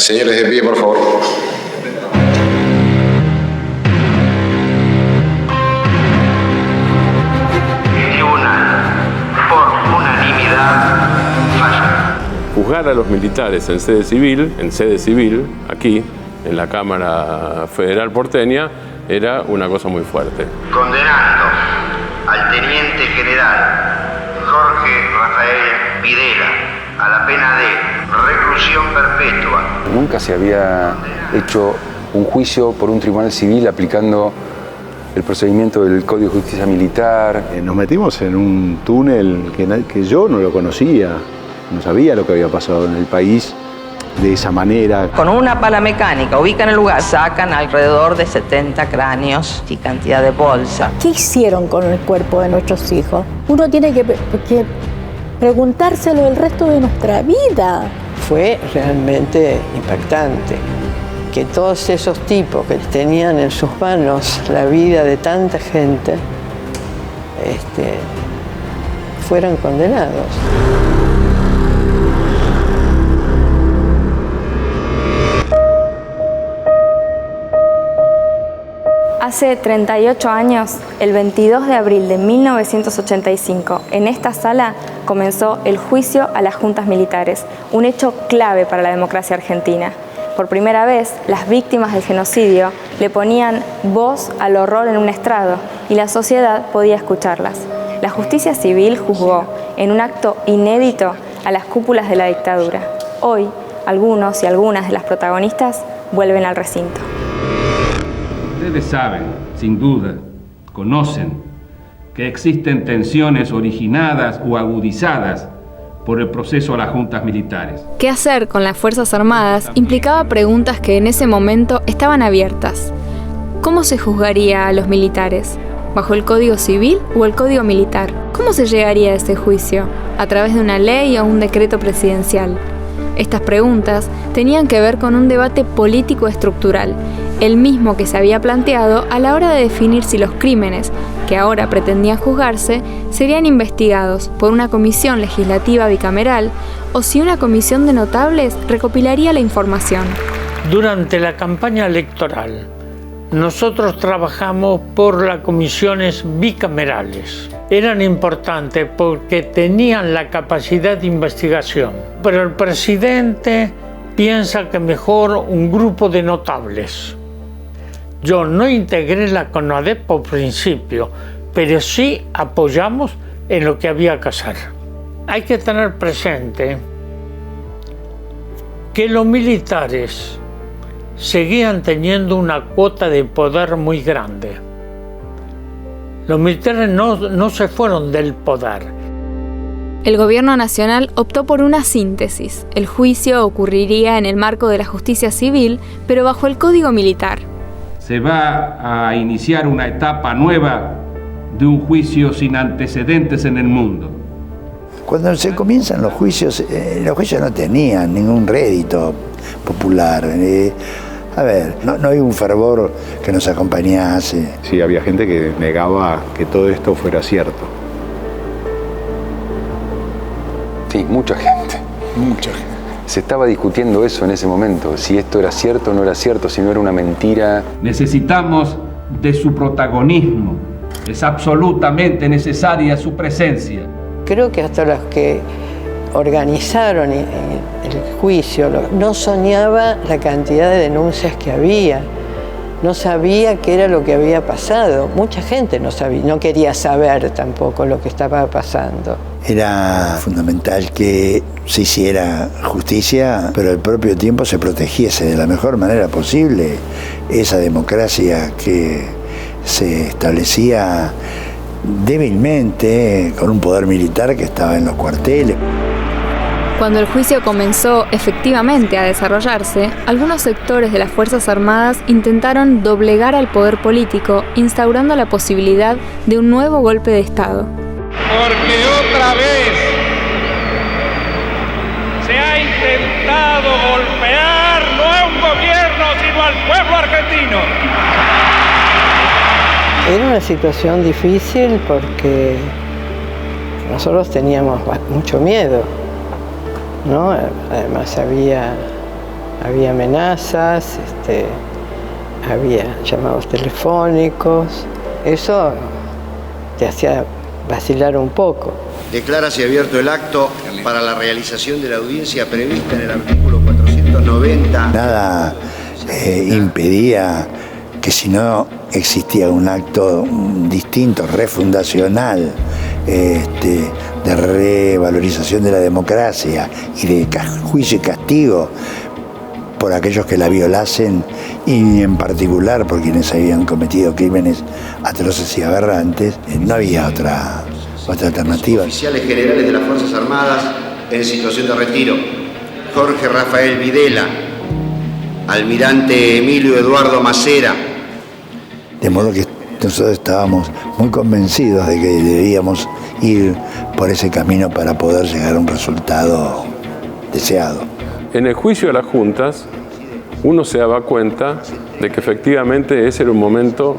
Señores, de pie, por favor. Por unanimidad, falla. Juzgar a los militares en sede civil, aquí, en la Cámara Federal porteña, era una cosa muy fuerte. Condenando al teniente general Jorge Rafael Videla a la pena de reclusión perpetua. Nunca se había hecho un juicio por un tribunal civil aplicando el procedimiento del Código de Justicia Militar. Nos metimos en un túnel que yo no lo conocía, no sabía lo que había pasado en el país de esa manera. Con una pala mecánica ubican el lugar, sacan alrededor de 70 cráneos y cantidad de bolsa. ¿Qué hicieron con el cuerpo de nuestros hijos? Uno tiene que preguntárselo el resto de nuestra vida. Fue realmente impactante que todos esos tipos que tenían en sus manos la vida de tanta gente fueran condenados. Hace 38 años, el 22 de abril de 1985, en esta sala comenzó el juicio a las juntas militares, un hecho clave para la democracia argentina. Por primera vez, las víctimas del genocidio le ponían voz al horror en un estrado y la sociedad podía escucharlas. La justicia civil juzgó, en un acto inédito, a las cúpulas de la dictadura. Hoy, algunos y algunas de las protagonistas vuelven al recinto. Ustedes saben, sin duda, conocen, que existen tensiones originadas o agudizadas por el proceso a las juntas militares. ¿Qué hacer con las Fuerzas Armadas? Implicaba preguntas que en ese momento estaban abiertas. ¿Cómo se juzgaría a los militares? ¿Bajo el Código Civil o el Código Militar? ¿Cómo se llegaría a ese juicio? ¿A través de una ley o un decreto presidencial? Estas preguntas tenían que ver con un debate político estructural, el mismo que se había planteado a la hora de definir si los crímenes, que ahora pretendían juzgarse, serían investigados por una comisión legislativa bicameral o si una comisión de notables recopilaría la información. Durante la campaña electoral, nosotros trabajamos por las comisiones bicamerales. Eran importantes porque tenían la capacidad de investigación, pero el presidente piensa que mejor un grupo de notables. Yo no integré la CONADEP por principio, pero sí apoyamos en lo que había que hacer. Hay que tener presente que los militares seguían teniendo una cuota de poder muy grande. Los militares no se fueron del poder. El gobierno nacional optó por una síntesis. El juicio ocurriría en el marco de la justicia civil, pero bajo el Código Militar. Se va a iniciar una etapa nueva de un juicio sin antecedentes en el mundo. Cuando se comienzan los juicios no tenían ningún rédito popular. No hay un fervor que nos acompañase. Sí, había gente que negaba que todo esto fuera cierto. Sí, mucha gente. Mucha gente. Se estaba discutiendo eso en ese momento, si esto era cierto o no era cierto, si no era una mentira. Necesitamos de su protagonismo. Es absolutamente necesaria su presencia. Creo que hasta los que organizaron el juicio no soñaba la cantidad de denuncias que había. No sabía qué era lo que había pasado. Mucha gente no sabía, no quería saber tampoco lo que estaba pasando. Era fundamental que se hiciera justicia, pero al propio tiempo se protegiese de la mejor manera posible esa democracia que se establecía débilmente con un poder militar que estaba en los cuarteles. Cuando el juicio comenzó efectivamente a desarrollarse, algunos sectores de las Fuerzas Armadas intentaron doblegar al poder político, instaurando la posibilidad de un nuevo golpe de Estado. Porque otra vez se ha intentado golpear no a un gobierno, sino al pueblo argentino. Era una situación difícil porque nosotros teníamos mucho miedo, ¿no? Además había Había amenazas, había llamados telefónicos. Eso te hacía vacilar un poco. Declárase abierto el acto para la realización de la audiencia prevista en el artículo 490. Nada impedía que si no existía un acto distinto, refundacional, de revalorización de la democracia y de juicio y castigo por aquellos que la violasen, y en particular por quienes habían cometido crímenes atroces y aberrantes, no había otra alternativa. Oficiales generales de las Fuerzas Armadas en situación de retiro: Jorge Rafael Videla, almirante Emilio Eduardo Macera. De modo que nosotros estábamos muy convencidos de que debíamos ir por ese camino para poder llegar a un resultado deseado. En el juicio de las juntas, uno se daba cuenta de que efectivamente ese era un momento,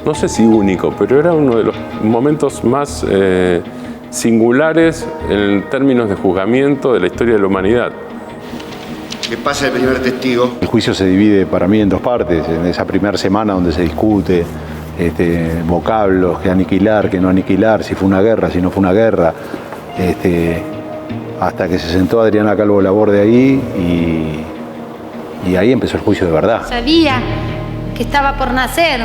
no sé si único, pero era uno de los momentos más singulares en términos de juzgamiento de la historia de la humanidad. Que pasa el primer testigo. El juicio se divide para mí en dos partes. En esa primera semana donde se discute vocablos, qué aniquilar, qué no aniquilar, si fue una guerra, si no fue una guerra, hasta que se sentó Adriana Calvo Laborde ahí y ahí empezó el juicio de verdad. Sabía que estaba por nacer.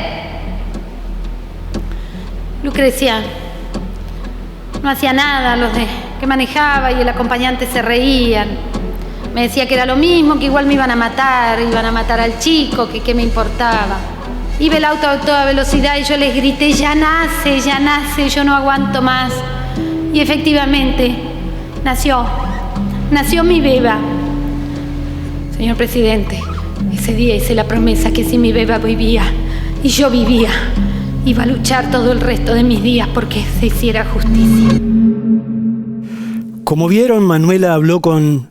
Lucrecia no hacía nada, los que manejaba y el acompañante se reían. Me decía que era lo mismo, que igual me iban a matar al chico, que qué me importaba. Iba el auto a toda velocidad y yo les grité: ya nace, yo no aguanto más. Y efectivamente, nació mi beba. Señor presidente, ese día hice la promesa que si mi beba vivía y yo vivía, iba a luchar todo el resto de mis días porque se hiciera justicia. Como vieron, Manuela habló con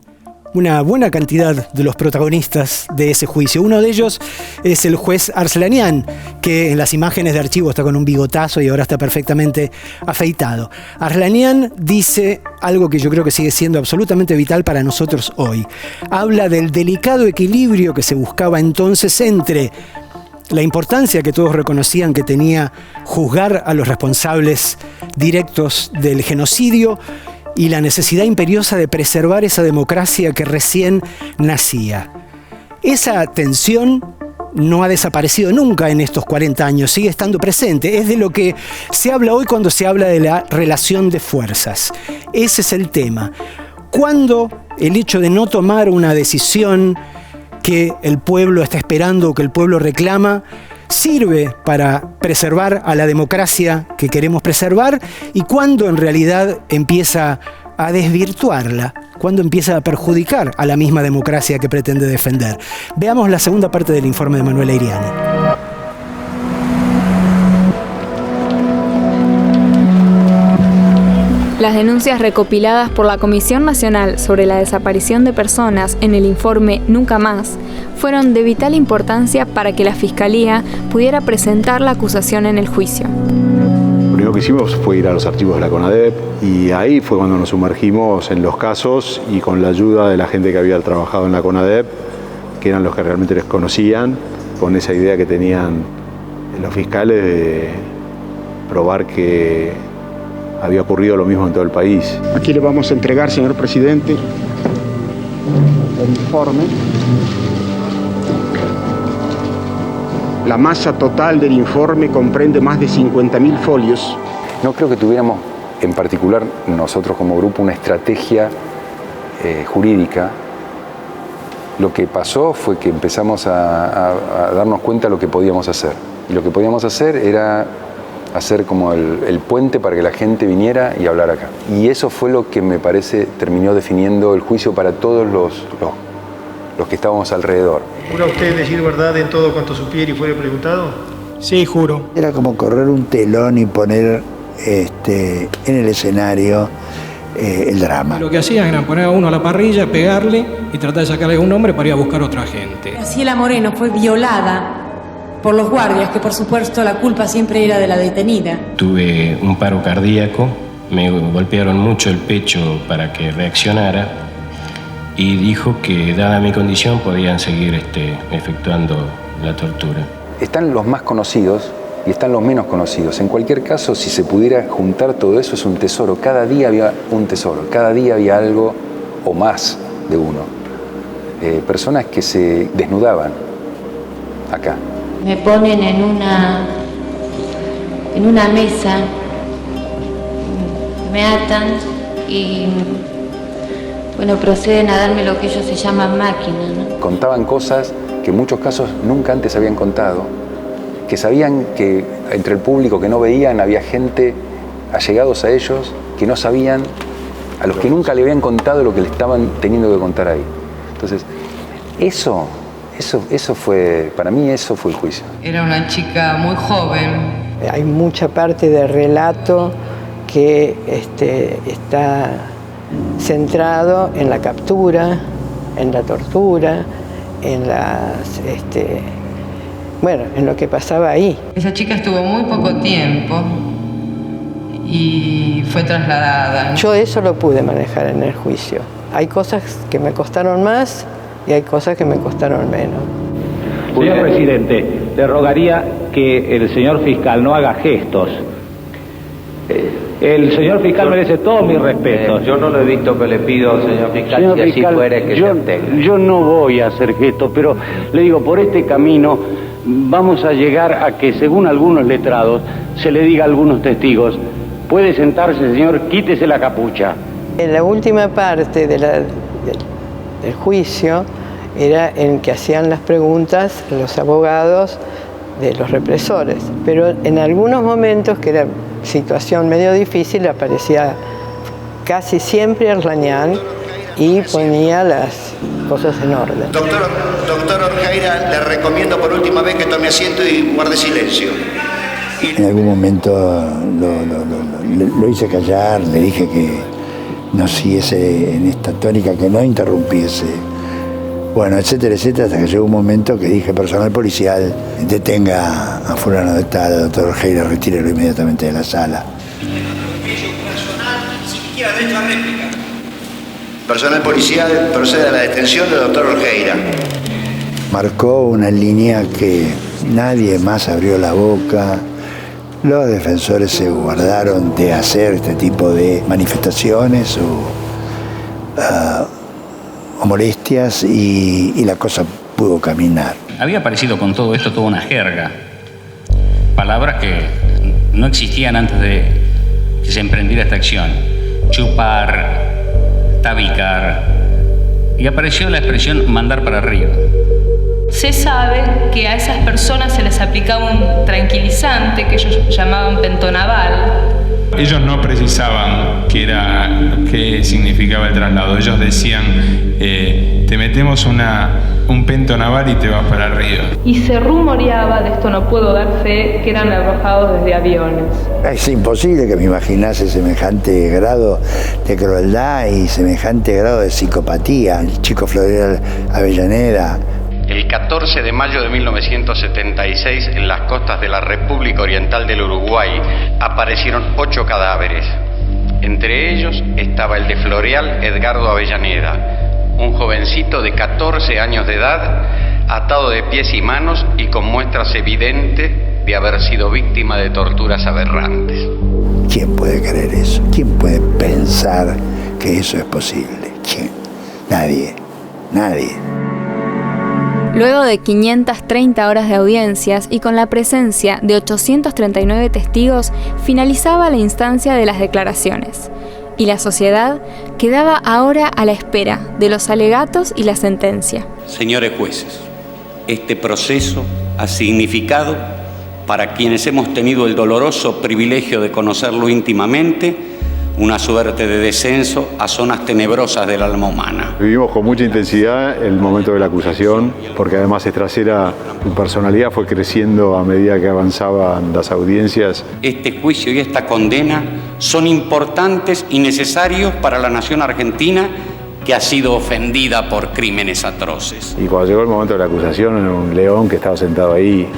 una buena cantidad de los protagonistas de ese juicio. Uno de ellos es el juez Arslanian, que en las imágenes de archivo está con un bigotazo y ahora está perfectamente afeitado. Arslanian dice algo que yo creo que sigue siendo absolutamente vital para nosotros hoy. Habla del delicado equilibrio que se buscaba entonces entre la importancia que todos reconocían que tenía juzgar a los responsables directos del genocidio y la necesidad imperiosa de preservar esa democracia que recién nacía. Esa tensión no ha desaparecido nunca en estos 40 años, sigue estando presente. Es de lo que se habla hoy cuando se habla de la relación de fuerzas. Ese es el tema. ¿Cuándo el hecho de no tomar una decisión que el pueblo está esperando o que el pueblo reclama sirve para preservar a la democracia que queremos preservar, y cuándo en realidad empieza a desvirtuarla, cuándo empieza a perjudicar a la misma democracia que pretende defender? Veamos la segunda parte del informe de Manuela Iriani. Las denuncias recopiladas por la Comisión Nacional sobre la Desaparición de Personas en el informe Nunca Más fueron de vital importancia para que la Fiscalía pudiera presentar la acusación en el juicio. Lo único que hicimos fue ir a los archivos de la CONADEP y ahí fue cuando nos sumergimos en los casos y con la ayuda de la gente que había trabajado en la CONADEP, que eran los que realmente les conocían, con esa idea que tenían los fiscales de probar que había ocurrido lo mismo en todo el país. Aquí le vamos a entregar, señor presidente, el informe. La masa total del informe comprende más de 50.000 folios. No creo que tuviéramos, en particular nosotros como grupo, una estrategia jurídica. Lo que pasó fue que empezamos a darnos cuenta de lo que podíamos hacer. Y lo que podíamos hacer era hacer como el puente para que la gente viniera y hablara acá. Y eso fue lo que me parece terminó definiendo el juicio para todos los que estábamos alrededor. ¿Jura usted decir verdad en todo cuanto supiera y fuera preguntado? Sí, juro. Era como correr un telón y poner en el escenario el drama. Lo que hacían era poner a uno a la parrilla, pegarle y tratar de sacarle un nombre para ir a buscar a otra gente. Graciela Moreno fue violada por los guardias, que por supuesto la culpa siempre era de la detenida. Tuve un paro cardíaco, me golpearon mucho el pecho para que reaccionara y dijo que, dada mi condición, podían seguir efectuando la tortura. Están los más conocidos y están los menos conocidos. En cualquier caso, si se pudiera juntar todo eso, es un tesoro. Cada día había un tesoro, cada día había algo o más de uno. Personas que se desnudaban acá. Me ponen en una mesa, me atan y bueno, proceden a darme lo que ellos se llaman máquina, ¿no? Contaban cosas que en muchos casos nunca antes habían contado, que sabían que entre el público que no veían había gente allegados a ellos que no sabían, a los que nunca le habían contado lo que le estaban teniendo que contar ahí. Entonces, eso fue, para mí eso fue el juicio. Era una chica muy joven. Hay mucha parte de relato que está centrado en la captura, en la tortura, en en lo que pasaba ahí. Esa chica estuvo muy poco tiempo y fue trasladada. Yo eso lo pude manejar en el juicio. Hay cosas que me costaron más y hay cosas que me costaron menos. Señor presidente, le rogaría que el señor fiscal no haga gestos. El señor fiscal merece todo mi respeto. Yo no lo he visto, que le pido, señor fiscal, señor si fiscal, así fuere, que se integre. Yo no voy a hacer gestos, pero le digo, por este camino vamos a llegar a que, según algunos letrados, se le diga a algunos testigos: puede sentarse, señor, quítese la capucha. En la última parte del juicio era en que hacían las preguntas los abogados de los represores, pero en algunos momentos, que era situación medio difícil, aparecía casi siempre Arslañán y ponía las cosas en orden. Doctor Orjeira, le recomiendo por última vez que tome asiento y guarde silencio. En algún momento lo hice callar, le dije que no siguiese en esta tónica, que no interrumpiese. Bueno, etcétera, etcétera, hasta que llegó un momento que dije: personal policial, detenga a fulano de tal, doctor Orjeira, retírelo inmediatamente de la sala. Personal policial procede a la detención del doctor Orjeira. Marcó una línea que nadie más abrió la boca. Los defensores se guardaron de hacer este tipo de manifestaciones o molestias y la cosa pudo caminar. Había aparecido con todo esto toda una jerga, palabras que no existían antes de que se emprendiera esta acción: chupar, tabicar, y apareció la expresión mandar para arriba. Se sabe que a esas personas se les aplicaba un tranquilizante que ellos llamaban pentonaval. Ellos no precisaban qué significaba el traslado. Ellos decían: te metemos un pentonaval y te vas para arriba. Y se rumoreaba, de esto no puedo dar fe, que eran arrojados desde aviones. Es imposible que me imaginase semejante grado de crueldad y semejante grado de psicopatía. El chico Floreal Avellaneda. El 14 de mayo de 1976, en las costas de la República Oriental del Uruguay, aparecieron 8 cadáveres. Entre ellos estaba el de Floreal Edgardo Avellaneda, un jovencito de 14 años de edad, atado de pies y manos y con muestras evidentes de haber sido víctima de torturas aberrantes. ¿Quién puede creer eso? ¿Quién puede pensar que eso es posible? ¿Quién? Nadie. Nadie. Luego de 530 horas de audiencias y con la presencia de 839 testigos, finalizaba la instancia de las declaraciones, y la sociedad quedaba ahora a la espera de los alegatos y la sentencia. Señores jueces, este proceso ha significado, para quienes hemos tenido el doloroso privilegio de conocerlo íntimamente, una suerte de descenso a zonas tenebrosas del alma humana. Vivimos con mucha intensidad el momento de la acusación, porque además Estracera, su personalidad fue creciendo a medida que avanzaban las audiencias. Este juicio y esta condena son importantes y necesarios para la nación argentina, que ha sido ofendida por crímenes atroces. Y cuando llegó el momento de la acusación, era un león que estaba sentado ahí,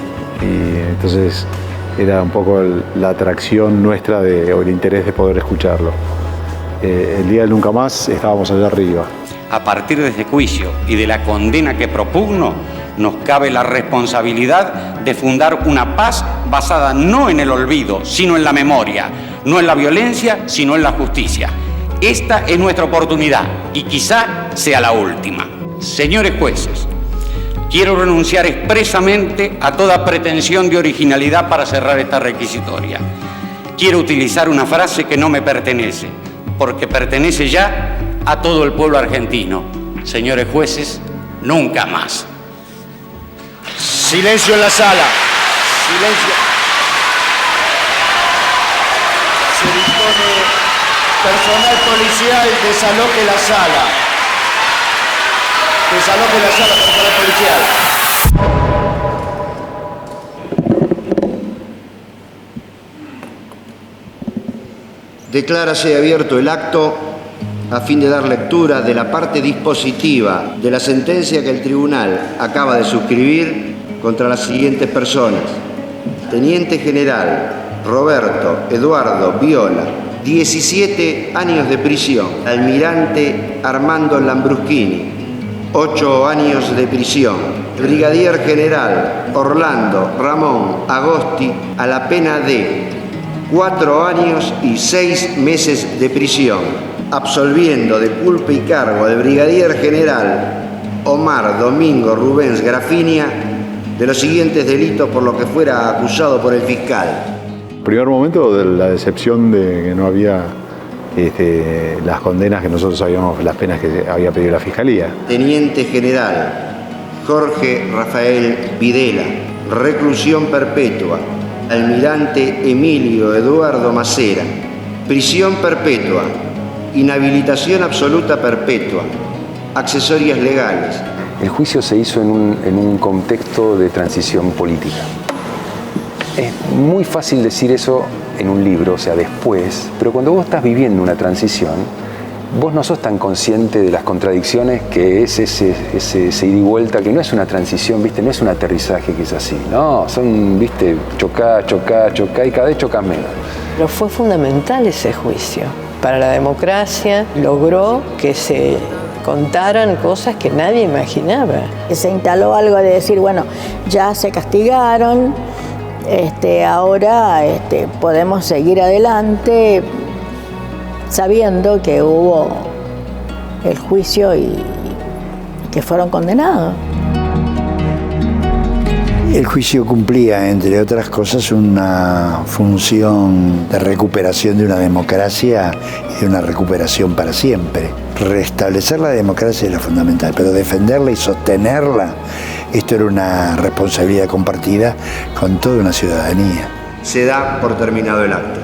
y entonces era un poco la atracción nuestra o el interés de poder escucharlo. El día del nunca más estábamos allá arriba. A partir de este juicio y de la condena que propugno, nos cabe la responsabilidad de fundar una paz basada no en el olvido, sino en la memoria, no en la violencia, sino en la justicia. Esta es nuestra oportunidad y quizá sea la última. Señores jueces, quiero renunciar expresamente a toda pretensión de originalidad para cerrar esta requisitoria. Quiero utilizar una frase que no me pertenece, porque pertenece ya a todo el pueblo argentino. Señores jueces, nunca más. Silencio en la sala. Silencio. Se dispone personal policial desaloje la sala. Desaloje la sala, personal policial. Declárase abierto el acto a fin de dar lectura de la parte dispositiva de la sentencia que el tribunal acaba de suscribir contra las siguientes personas: Teniente General Roberto Eduardo Viola, 17 años de prisión. Almirante Armando Lambruschini, 8 años de prisión. Brigadier General Orlando Ramón Agosti, a la pena de 4 años y 6 meses de prisión, absolviendo de culpa y cargo al Brigadier General Omar Domingo Rubens Grafinia de los siguientes delitos por los que fuera acusado por el fiscal. Primer momento de la decepción de que no había las condenas que nosotros sabíamos, las penas que había pedido la Fiscalía. Teniente General Jorge Rafael Videla, reclusión perpetua. Almirante Emilio Eduardo Macera, prisión perpetua, inhabilitación absoluta perpetua, accesorias legales. El juicio se hizo en un contexto de transición política. Es muy fácil decir eso en un libro, o sea, después, pero cuando vos estás viviendo una transición, vos no sos tan consciente de las contradicciones que es ese ida y vuelta, que no es una transición, ¿viste? No es un aterrizaje que es así, no, son, ¿viste? Chocá y cada vez chocás menos. Pero fue fundamental ese juicio. Para la democracia logró que se contaran cosas que nadie imaginaba. Se instaló algo de decir, bueno, ya se castigaron, ahora podemos seguir adelante, sabiendo que hubo el juicio y que fueron condenados. El juicio cumplía, entre otras cosas, una función de recuperación de una democracia y de una recuperación para siempre. Restablecer la democracia era fundamental, pero defenderla y sostenerla, esto era una responsabilidad compartida con toda una ciudadanía. Se da por terminado el acto.